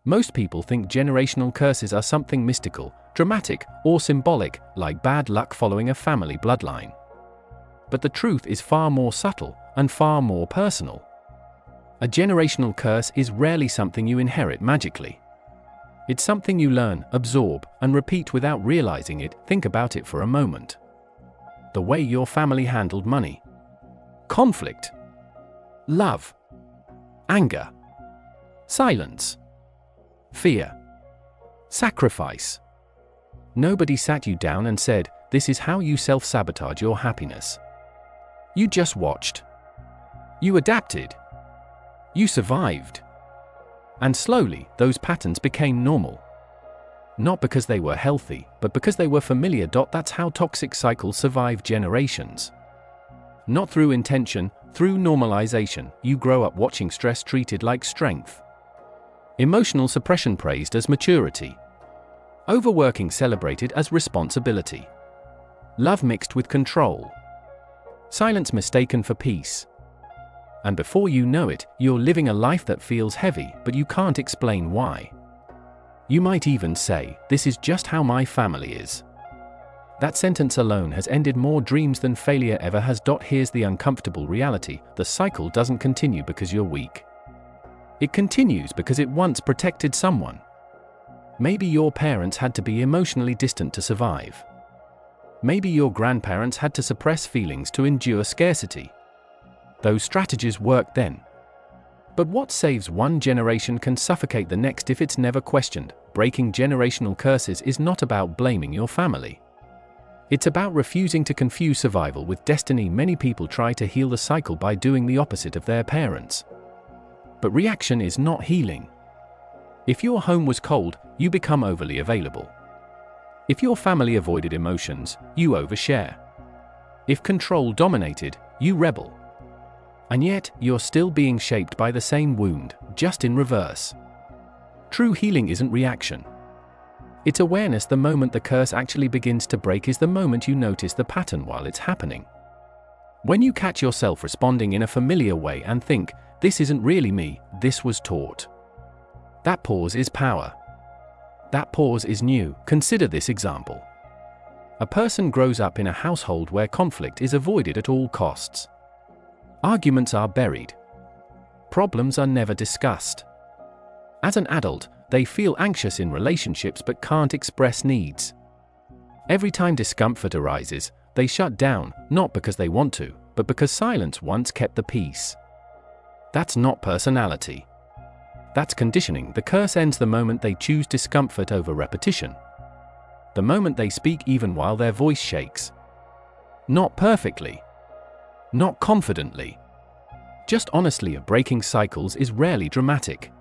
Most people think generational curses are something mystical, dramatic, or symbolic, like bad luck following a family bloodline. But the truth is far more subtle and far more personal. A generational curse is rarely something you inherit magically. It's something you learn, absorb, and repeat without realizing it. Think about it for a moment. The way your family handled money, conflict, love, anger, silence, fear, sacrifice. Nobody sat you down and said, "This is how you self-sabotage your happiness." You just watched. You adapted. You survived. And slowly, those patterns became normal. Not because they were healthy, but because they were familiar. That's how toxic cycles survive generations. Not through intention, through normalization. You grow up watching stress treated like strength, emotional suppression praised as maturity, overworking celebrated as responsibility, love mixed with control, silence mistaken for peace. And before you know it, you're living a life that feels heavy, but you can't explain why. You might even say, "This is just how my family is." That sentence alone has ended more dreams than failure ever has. Here's the uncomfortable reality: the cycle doesn't continue because you're weak. It continues because it once protected someone. Maybe your parents had to be emotionally distant to survive. Maybe your grandparents had to suppress feelings to endure scarcity. Those strategies worked then. But what saves one generation can suffocate the next if it's never questioned. Breaking generational curses is not about blaming your family. It's about refusing to confuse survival with destiny. Many people try to heal the cycle by doing the opposite of their parents. But reaction is not healing. If your home was cold, you become overly available. If your family avoided emotions, you overshare. If control dominated, you rebel. And yet, you're still being shaped by the same wound, just in reverse. True healing isn't reaction. It's awareness. The moment the curse actually begins to break is the moment you notice the pattern while it's happening. When you catch yourself responding in a familiar way and think, "This isn't really me, this was taught." That pause is power. That pause is new. Consider this example. A person grows up in a household where conflict is avoided at all costs. Arguments are buried. Problems are never discussed. As an adult, they feel anxious in relationships but can't express needs. Every time discomfort arises, they shut down, not because they want to, but because silence once kept the peace. That's not personality. That's conditioning. The curse ends the moment they choose discomfort over repetition. The moment they speak even while their voice shakes. Not perfectly. Not confidently. Just honestly. Breaking cycles is rarely dramatic.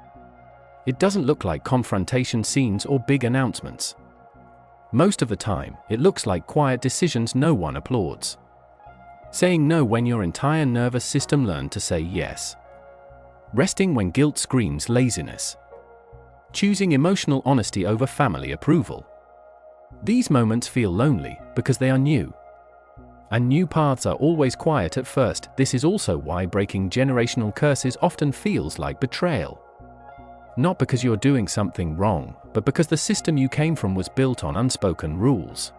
It doesn't look like confrontation scenes or big announcements. Most of the time, it looks like quiet decisions no one applauds. Saying no when your entire nervous system learned to say yes. Resting when guilt screams laziness. Choosing emotional honesty over family approval. These moments feel lonely because they are new. And new paths are always quiet at first. This is also why breaking generational curses often feels like betrayal. Not because you're doing something wrong, but because the system you came from was built on unspoken rules.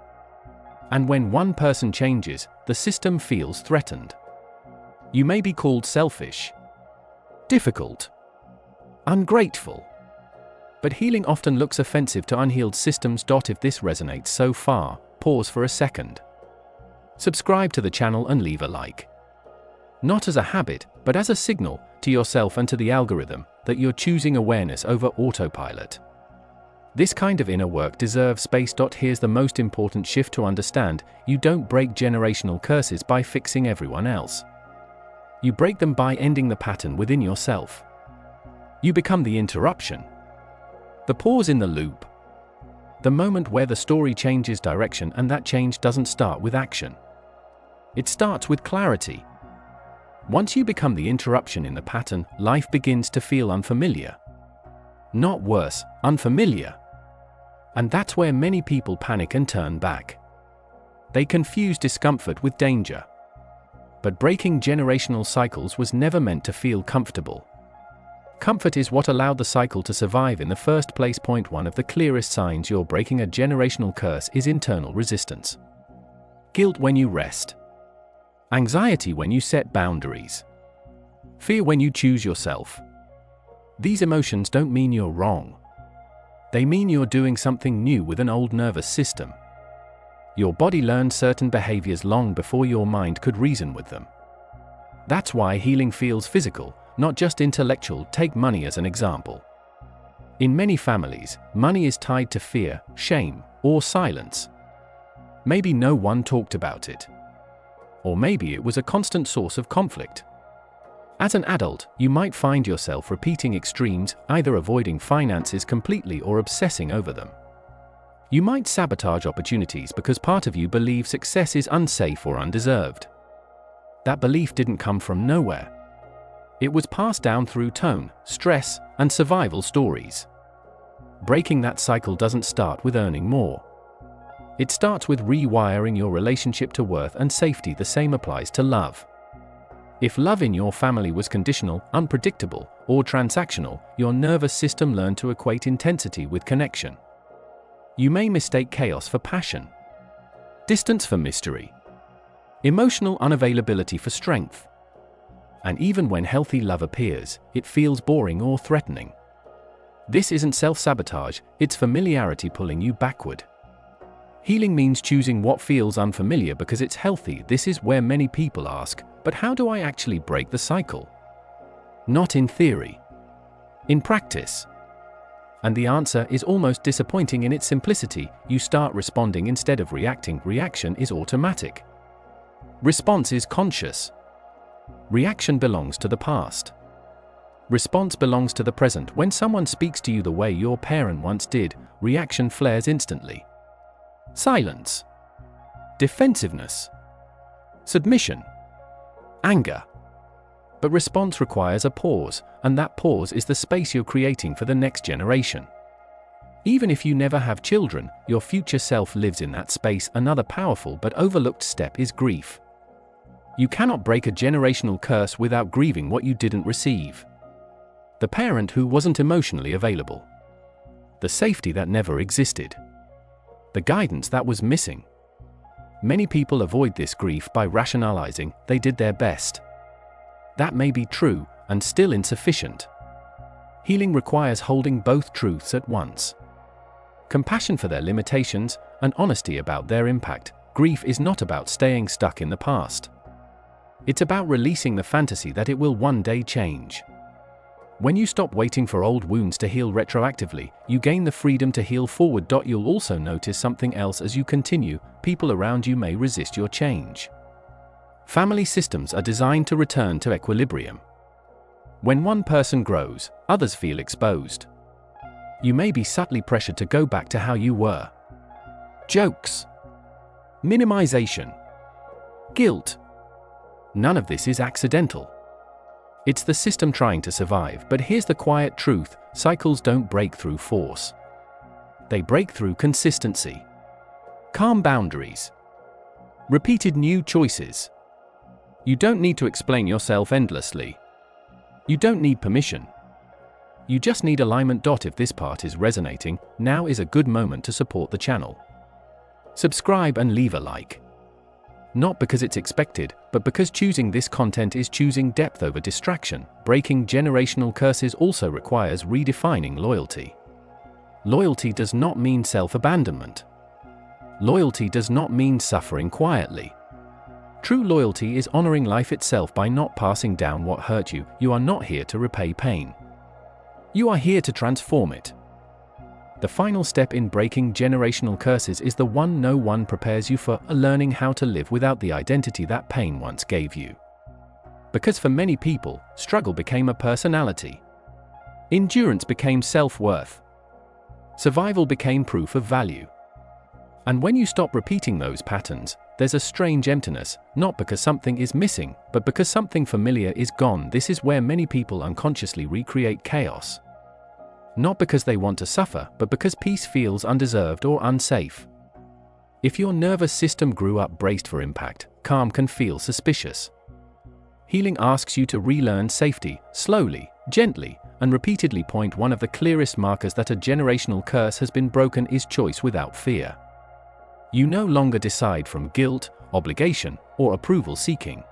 And when one person changes, the system feels threatened. You may be called selfish, difficult, ungrateful. But healing often looks offensive to unhealed systems. If this resonates so far, pause for a second. Subscribe to the channel and leave a like. Not as a habit, but as a signal, to yourself and to the algorithm, that you're choosing awareness over autopilot. This kind of inner work deserves space. Here's the most important shift to understand: you don't break generational curses by fixing everyone else. You break them by ending the pattern within yourself. You become the interruption. The pause in the loop. The moment where the story changes direction, and that change doesn't start with action. It starts with clarity. Once you become the interruption in the pattern, life begins to feel unfamiliar. Not worse, unfamiliar. And that's where many people panic and turn back. They confuse discomfort with danger. But breaking generational cycles was never meant to feel comfortable. Comfort is what allowed the cycle to survive in the first place. Point 1 of the clearest signs you're breaking a generational curse is internal resistance. Guilt when you rest. Anxiety when you set boundaries. Fear when you choose yourself. These emotions don't mean you're wrong. They mean you're doing something new with an old nervous system. Your body learned certain behaviors long before your mind could reason with them. That's why healing feels physical, not just intellectual. Take money as an example. In many families, money is tied to fear, shame, or silence. Maybe no one talked about it. Or maybe it was a constant source of conflict. As an adult, you might find yourself repeating extremes, either avoiding finances completely or obsessing over them. You might sabotage opportunities because part of you believes success is unsafe or undeserved. That belief didn't come from nowhere. It was passed down through tone, stress, and survival stories. Breaking that cycle doesn't start with earning more. It starts with rewiring your relationship to worth and safety. The same applies to love. If love in your family was conditional, unpredictable, or transactional, your nervous system learned to equate intensity with connection. You may mistake chaos for passion, distance for mystery, emotional unavailability for strength. And even when healthy love appears, it feels boring or threatening. This isn't self-sabotage, it's familiarity pulling you backward. Healing means choosing what feels unfamiliar because it's healthy. This is where many people ask, but how do I actually break the cycle? Not in theory. In practice. And the answer is almost disappointing in its simplicity. You start responding instead of reacting. Reaction is automatic. Response is conscious. Reaction belongs to the past. Response belongs to the present. When someone speaks to you the way your parent once did, reaction flares instantly. Silence. Defensiveness. Submission. Anger. But response requires a pause, and that pause is the space you're creating for the next generation. Even if you never have children, your future self lives in that space. Another powerful but overlooked step is grief. You cannot break a generational curse without grieving what you didn't receive. The parent who wasn't emotionally available. The safety that never existed. The guidance that was missing. Many people avoid this grief by rationalizing they did their best. That may be true, and still insufficient. Healing requires holding both truths at once. Compassion for their limitations, and honesty about their impact. Grief is not about staying stuck in the past. It's about releasing the fantasy that it will one day change. When you stop waiting for old wounds to heal retroactively, you gain the freedom to heal forward. You'll also notice something else as you continue. People around you may resist your change. Family systems are designed to return to equilibrium. When one person grows, others feel exposed. You may be subtly pressured to go back to how you were. Jokes. Minimization. Guilt. None of this is accidental. It's the system trying to survive. But here's the quiet truth: cycles don't break through force. They break through consistency. Calm boundaries. Repeated new choices. You don't need to explain yourself endlessly. You don't need permission. You just need alignment. If this part is resonating, now is a good moment to support the channel. Subscribe and leave a like. Not because it's expected, but because choosing this content is choosing depth over distraction. Breaking generational curses also requires redefining loyalty. Loyalty does not mean self-abandonment. Loyalty does not mean suffering quietly. True loyalty is honoring life itself by not passing down what hurt you. You are not here to repay pain. You are here to transform it. The final step in breaking generational curses is the one no one prepares you for: learning how to live without the identity that pain once gave you. Because for many people, struggle became a personality. Endurance became self-worth. Survival became proof of value. And when you stop repeating those patterns, there's a strange emptiness, not because something is missing, but because something familiar is gone. This is where many people unconsciously recreate chaos. Not because they want to suffer, but because peace feels undeserved or unsafe. If your nervous system grew up braced for impact, calm can feel suspicious. Healing asks you to relearn safety, slowly, gently, and repeatedly point one of the clearest markers that a generational curse has been broken is choice without fear. You no longer decide from guilt, obligation, or approval seeking.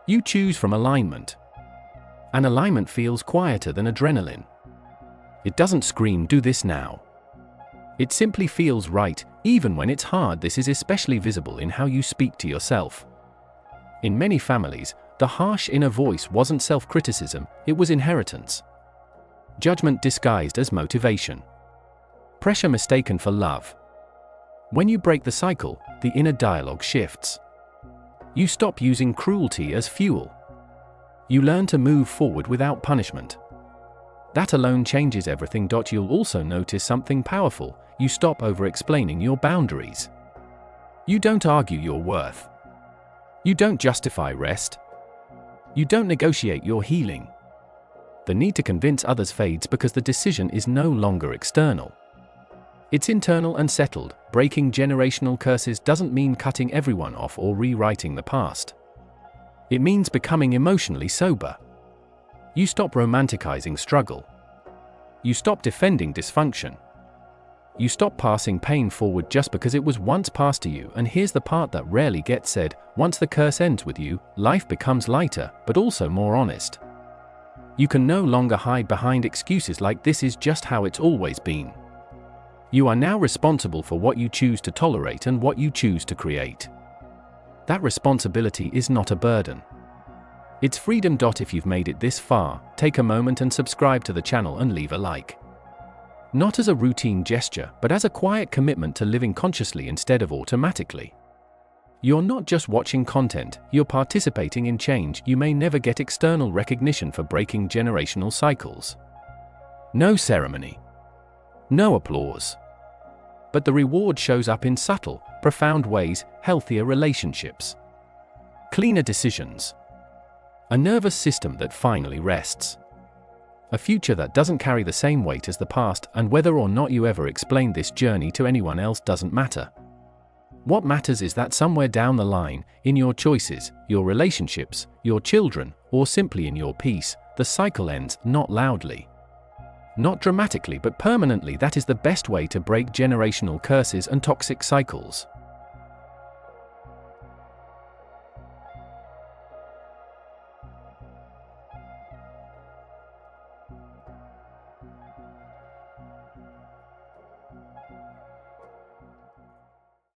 You choose from alignment. And alignment feels quieter than adrenaline. It doesn't scream, "Do this now." It simply feels right, even when it's hard. This is especially visible in how you speak to yourself. In many families, the harsh inner voice wasn't self-criticism, it was inheritance. Judgment disguised as motivation. Pressure mistaken for love. When you break the cycle, the inner dialogue shifts. You stop using cruelty as fuel. You learn to move forward without punishment. That alone changes everything. You'll also notice something powerful. You stop over-explaining your boundaries. You don't argue your worth. You don't justify rest. You don't negotiate your healing. The need to convince others fades because the decision is no longer external. It's internal and settled. Breaking generational curses doesn't mean cutting everyone off or rewriting the past. It means becoming emotionally sober. You stop romanticizing struggle. You stop defending dysfunction. You stop passing pain forward just because it was once passed to you. And here's the part that rarely gets said: once the curse ends with you, life becomes lighter, but also more honest. You can no longer hide behind excuses like "this is just how it's always been." You are now responsible for what you choose to tolerate and what you choose to create. That responsibility is not a burden. It's freedom. If you've made it this far, take a moment and subscribe to the channel and leave a like. Not as a routine gesture, but as a quiet commitment to living consciously instead of automatically. You're not just watching content, you're participating in change. You may never get external recognition for breaking generational cycles. No ceremony. No applause. But the reward shows up in subtle, profound ways: healthier relationships, cleaner decisions, a nervous system that finally rests, a future that doesn't carry the same weight as the past. And whether or not you ever explain this journey to anyone else doesn't matter. What matters is that somewhere down the line, in your choices, your relationships, your children, or simply in your peace, the cycle ends, not loudly, not dramatically, but permanently. That is the best way to break generational curses and toxic cycles.